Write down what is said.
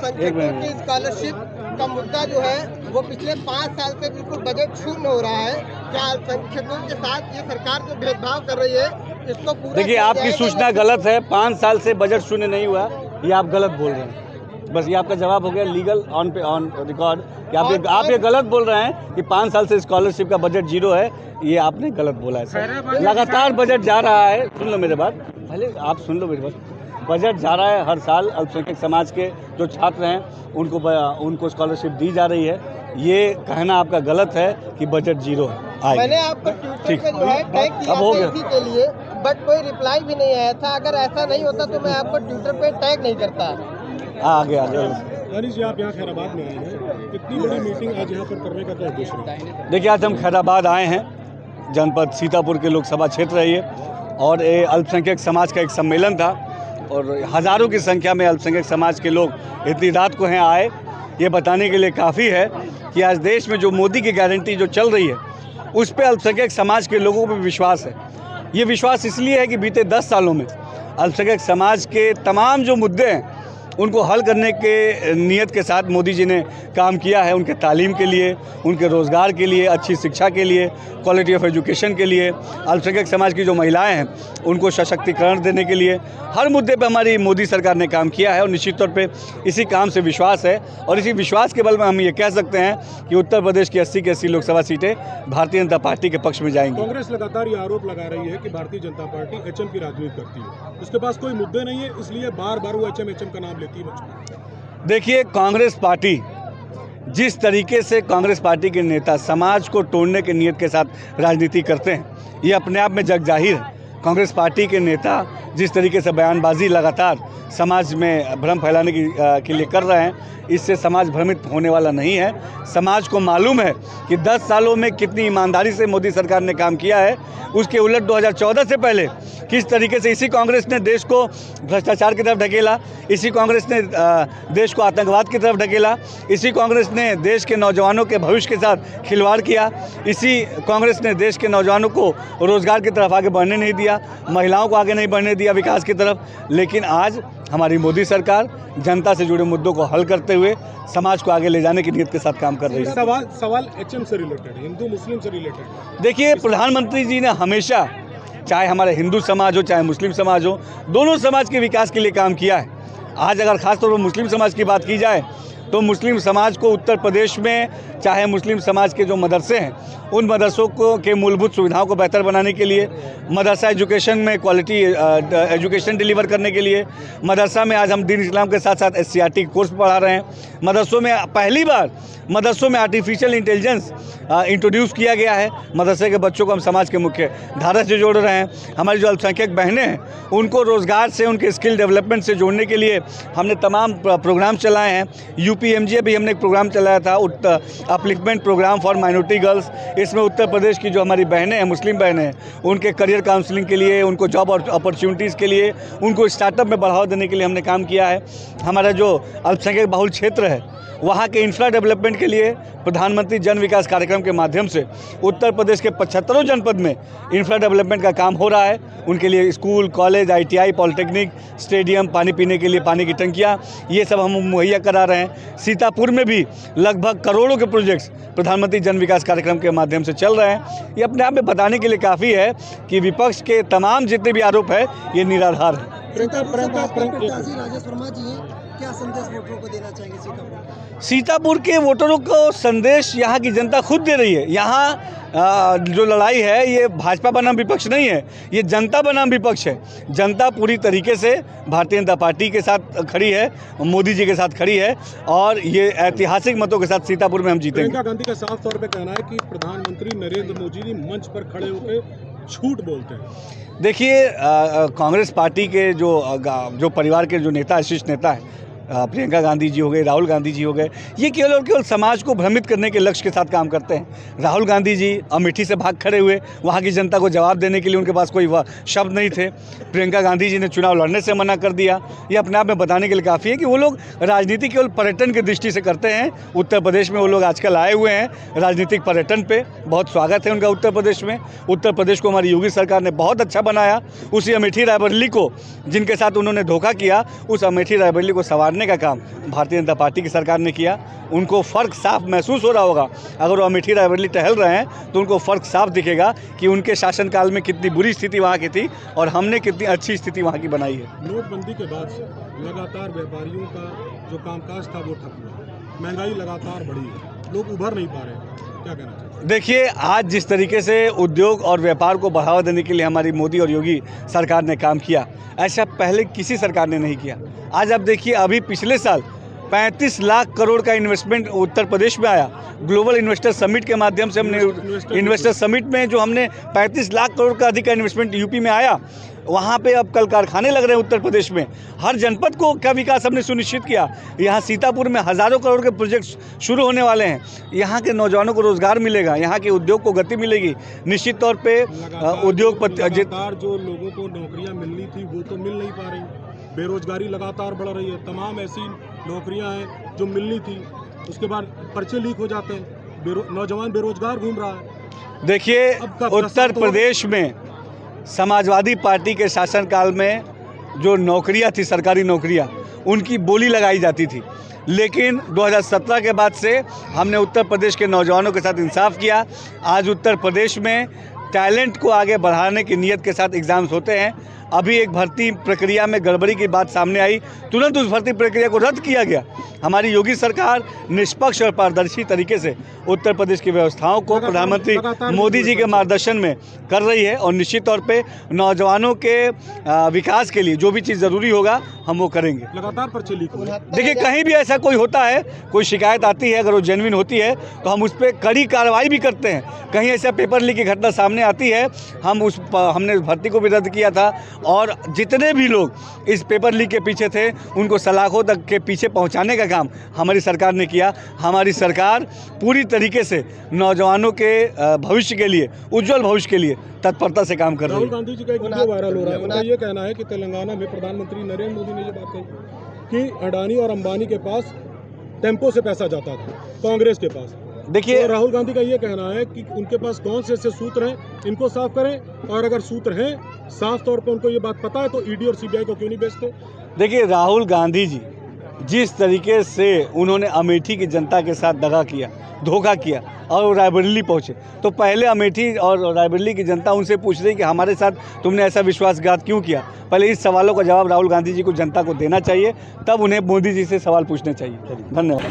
अल्पसंख्यकों की स्कॉलरशिप का मुद्दा जो है वो पिछले 5 साल से बिल्कुल बजट शून्य हो रहा है। क्या अल्पसंख्यकों के साथ ये सरकार जो भेदभाव कर रही है इसको पूरा देखिए, आपकी सूचना गलत है। 5 साल से बजट शून्य नहीं हुआ, ये आप गलत बोल रहे हैं। बस ये आपका जवाब हो गया लीगल ऑन रिकॉर्ड कि आप ये गलत बोल रहे हैं कि 5 साल से स्कॉलरशिप का बजट जीरो है। ये आपने गलत बोला है सर। लगातार बजट जा रहा है। सुन लो मेरे बात, पहले आप सुन लो मेरी बात। बजट जा रहा है हर साल। अल्पसंख्यक समाज के जो छात्र हैं उनको स्कॉलरशिप दी जा रही है। ये कहना आपका गलत है कि बजट जीरो है। मैंने आपको ट्विटर पे जो है टैग किया था इसी के लिए, बट कोई रिप्लाई भी नहीं आया था। अगर ऐसा नहीं होता तो मैं आपको ट्विटर पे टैग नहीं करता। आगे यानी जी आप यहाँ खैराबाद में आए हैं, इतनी बड़ी मीटिंग आज यहाँ पर करने का क्या उद्देश्य है? देखिए, आज हम खैराबाद आए हैं, जनपद सीतापुर के लोकसभा क्षेत्र है ये, और ये अल्पसंख्यक समाज का एक सम्मेलन था और हज़ारों की संख्या में अल्पसंख्यक समाज के लोग इतनी रात को यहाँ आए। ये बताने के लिए काफ़ी है कि आज देश में जो मोदी की गारंटी जो चल रही है उस पर अल्पसंख्यक समाज के लोगों पर विश्वास है। ये विश्वास इसलिए है कि बीते 10 सालों में अल्पसंख्यक समाज के तमाम जो मुद्दे हैं उनको हल करने के नियत के साथ मोदी जी ने काम किया है। उनके तालीम के लिए, उनके रोज़गार के लिए, अच्छी शिक्षा के लिए, क्वालिटी ऑफ एजुकेशन के लिए, अल्पसंख्यक समाज की जो महिलाएं हैं उनको सशक्तिकरण देने के लिए हर मुद्दे पर हमारी मोदी सरकार ने काम किया है। और निश्चित तौर पे इसी काम से विश्वास है और इसी विश्वास के बल में हम ये कह सकते हैं कि उत्तर प्रदेश की 80 की 80 लोकसभा सीटें भारतीय जनता पार्टी के पक्ष में जाएंगी। कांग्रेस लगातार ये आरोप लगा रही है कि भारतीय जनता पार्टी HM की राजनीति करती है, उसके पास कोई मुद्दे नहीं है, इसलिए बार बार वो HM का नाम लेती है। देखिए, कांग्रेस पार्टी जिस तरीके से कांग्रेस पार्टी के नेता समाज को तोड़ने के नियत के साथ राजनीति करते हैं ये अपने आप में जग जाहिर है। कांग्रेस पार्टी के नेता जिस तरीके से बयानबाजी लगातार समाज में भ्रम फैलाने के लिए कर रहे हैं, इससे समाज भ्रमित होने वाला नहीं है। समाज को मालूम है कि 10 सालों में कितनी ईमानदारी से मोदी सरकार ने काम किया है। उसके उलट 2014 से पहले किस तरीके से इसी कांग्रेस ने देश को भ्रष्टाचार की तरफ ढकेला, इसी कांग्रेस ने देश को आतंकवाद की तरफ ढकेला, इसी कांग्रेस ने देश के नौजवानों के भविष्य के साथ खिलवाड़ किया, इसी कांग्रेस ने देश के नौजवानों को रोज़गार की तरफ आगे बढ़ने नहीं दिया, महिलाओं को आगे नहीं बढ़ने दिया विकास की तरफ। लेकिन आज हमारी मोदी सरकार जनता से जुड़े मुद्दों को हल करते हुए समाज को आगे ले जाने की नीयत के साथ काम कर रही है। सवाल HM से रिलेटेड, हिंदू मुस्लिम से रिलेटेड। देखिए, प्रधानमंत्री जी ने हमेशा, चाहे हमारे हिंदू समाज हो चाहे मुस्लिम समाज हो, दोनों समाज के विकास के लिए काम किया है। आज अगर खासतौर पर मुस्लिम समाज की बात की जाए तो मुस्लिम समाज को उत्तर प्रदेश में, चाहे मुस्लिम समाज के जो मदरसे हैं उन मदरसों को के मूलभूत सुविधाओं को बेहतर बनाने के लिए, मदरसा एजुकेशन में क्वालिटी एजुकेशन डिलीवर करने के लिए, मदरसा में आज हम दीन इस्लाम के साथ साथ SCRT कोर्स पढ़ा रहे हैं। मदरसों में पहली बार मदरसों में आर्टिफिशियल इंटेलिजेंस इंट्रोड्यूस किया गया है। मदरसे के बच्चों को हम समाज के मुख्य धारा से जोड़ रहे हैं। हमारी जो अल्पसंख्यक बहनें हैं उनको रोज़गार से, उनके स्किल डेवलपमेंट से जोड़ने के लिए हमने तमाम प्रोग्राम चलाए हैं। UPMGA भी हमने एक प्रोग्राम चलाया था, upliftment programme for minority girls. इसमें उत्तर प्रदेश की जो हमारी बहनें हैं, मुस्लिम बहनें हैं, उनके करियर काउंसलिंग के लिए, उनको जॉब अपॉर्चुनिटीज़ के लिए, उनको स्टार्टअप में बढ़ावा देने के लिए हमने काम किया है। हमारा जो अल्पसंख्यक बहुल क्षेत्र है वहाँ के इंफ्रा डेवलपमेंट के लिए प्रधानमंत्री जन विकास कार्यक्रम के माध्यम से उत्तर प्रदेश के 75 जनपद में इंफ्रा डेवलपमेंट का काम हो रहा है। उनके लिए school, college, ITI, polytechnic, stadium, पानी पीने के लिए पानी की टंकियाँ, ये सब हम मुहैया करा रहे हैं। सीतापुर में भी लगभग करोड़ों के प्रोजेक्ट्स प्रधानमंत्री जन विकास कार्यक्रम के माध्यम से चल रहे हैं। ये अपने आप में बताने के लिए काफ़ी है कि विपक्ष के तमाम जितने भी आरोप है ये निराधार है। क्या संदेश वोटरों को देना चाहेंगे? सीतापुर के वोटरों को संदेश यहाँ की जनता खुद दे रही है। यहाँ जो लड़ाई है ये भाजपा बनाम विपक्ष नहीं है, ये जनता बनाम विपक्ष है। जनता पूरी तरीके से भारतीय जनता पार्टी के साथ खड़ी है, मोदी जी के साथ खड़ी है और ये ऐतिहासिक मतों के साथ सीतापुर में हम जीतेंगे। प्रियंका गांधी का साफ तौर पे कहना है कि प्रधानमंत्री नरेंद्र मोदी जी मंच पर खड़े होकर झूठ बोलते हैं। देखिए, कांग्रेस पार्टी के जो परिवार के जो नेता, शीर्ष नेता है, प्रियंका गांधी जी हो गए, राहुल गांधी जी हो गए, ये केवल और केवल समाज को भ्रमित करने के लक्ष्य के साथ काम करते हैं। राहुल गांधी जी अमेठी से भाग खड़े हुए, वहाँ की जनता को जवाब देने के लिए उनके पास कोई शब्द नहीं थे। प्रियंका गांधी जी ने चुनाव लड़ने से मना कर दिया। ये अपने आप में बताने के लिए काफ़ी है कि वो लोग राजनीति केवल पर्यटन की दृष्टि से करते हैं। उत्तर प्रदेश में वो लोग आजकल आए हुए हैं राजनीतिक पर्यटन पे, बहुत स्वागत है उनका उत्तर प्रदेश में। उत्तर प्रदेश को हमारी योगी सरकार ने बहुत अच्छा बनाया। उसी अमेठी रायबरेली को, जिनके साथ उन्होंने धोखा किया, उस अमेठी रायबरेली को संवारने बिगाड़ने का काम भारतीय जनता पार्टी की सरकार ने किया। उनको फ़र्क साफ महसूस हो रहा होगा, अगर वो अमेठी रायबरेली टहल रहे हैं तो उनको फ़र्क साफ दिखेगा कि उनके शासनकाल में कितनी बुरी स्थिति वहाँ की थी और हमने कितनी अच्छी स्थिति वहाँ की बनाई है। नोटबंदी के बाद से लगातार व्यापारियों का जो कामकाज था वो ठप हुआ, महंगाई लगातार बढ़ी है, लोग उभर नहीं पा रहे हैं, क्या कहना चाहिए? देखिए, आज जिस तरीके से उद्योग और व्यापार को बढ़ावा देने के लिए हमारी मोदी और योगी सरकार ने काम किया, ऐसा पहले किसी सरकार ने नहीं किया। आज आप देखिए, अभी पिछले साल 35 लाख करोड़ का इन्वेस्टमेंट उत्तर प्रदेश में आया। ग्लोबल इन्वेस्टर समिट के माध्यम से हमने इन्वेस्टर समिट में जो हमने 35 लाख करोड़ का अधिक का इन्वेस्टमेंट यूपी में आया, वहाँ पे अब कल कारखाने लग रहे हैं उत्तर प्रदेश में। हर जनपद को का विकास हमने सुनिश्चित किया। यहाँ सीतापुर में हज़ारों करोड़ के प्रोजेक्ट शुरू होने वाले हैं। यहाँ के नौजवानों को रोज़गार मिलेगा, यहाँ के उद्योग को गति मिलेगी। निश्चित तौर पे उद्योगपति लगातार जो लोगों को नौकरियाँ मिलनी थी वो तो मिल नहीं पा रही, बेरोजगारी लगातार बढ़ रही है। तमाम ऐसी नौकरियां हैं जो मिलनी थी, उसके बाद पर्चे लीक हो जाते हैं, नौजवान बेरोजगार घूम रहा है। देखिए, उत्तर प्रदेश में समाजवादी पार्टी के शासनकाल में जो नौकरियां थी, सरकारी नौकरियां, उनकी बोली लगाई जाती थी। लेकिन 2017 के बाद से हमने उत्तर प्रदेश के नौजवानों के साथ इंसाफ किया। आज उत्तर प्रदेश में टैलेंट को आगे बढ़ाने की नीयत के साथ एग्ज़ाम्स होते हैं। अभी एक भर्ती प्रक्रिया में गड़बड़ी की बात सामने आई, तुरंत उस भर्ती प्रक्रिया को रद्द किया गया। हमारी योगी सरकार निष्पक्ष और पारदर्शी तरीके से उत्तर प्रदेश की व्यवस्थाओं को प्रधानमंत्री मोदी जी के मार्गदर्शन में कर रही है और निश्चित तौर पे नौजवानों के विकास के लिए जो भी चीज़ ज़रूरी होगा हम वो करेंगे। लगातार पर्चे लीक हो रहे हैं। देखिए, कहीं भी ऐसा कोई होता है, कोई शिकायत आती है, अगर वो जेन्युइन होती है तो हम उस पर कड़ी कार्रवाई भी करते हैं। कहीं ऐसा पेपर लीक की घटना सामने आती है, हमने भर्ती को भी रद्द किया था और जितने भी लोग इस पेपर लीक के पीछे थे उनको सलाखों तक के पीछे पहुंचाने का काम हमारी सरकार ने किया। हमारी सरकार पूरी तरीके से नौजवानों के भविष्य के लिए, उज्जवल भविष्य के लिए तत्परता से काम कर रही है। राहुल गांधी जी का एक वीडियो वायरल हो रहा है, उनका ये कहना है कि तेलंगाना में प्रधानमंत्री नरेंद्र मोदी ने ये बात कही कि अडानी और अंबानी के पास टेम्पो से पैसा जाता था, कांग्रेस के पास। देखिए, तो राहुल गांधी का ये कहना है कि उनके पास कौन से ऐसे सूत्र हैं, इनको साफ करें, और अगर सूत्र हैं साफ तौर पर उनको ये बात पता है तो ईडी और सीबीआई को क्यों नहीं भेजते? देखिए, राहुल गांधी जी जिस तरीके से उन्होंने अमेठी की जनता के साथ दगा किया, धोखा किया और रायबरेली पहुंचे, तो पहले अमेठी और रायबरेली की जनता उनसे पूछ रही कि हमारे साथ तुमने ऐसा विश्वासघात क्यों किया। पहले इस सवालों का जवाब राहुल गांधी जी को जनता को देना चाहिए, तब उन्हें मोदी जी से सवाल पूछने चाहिए। धन्यवाद।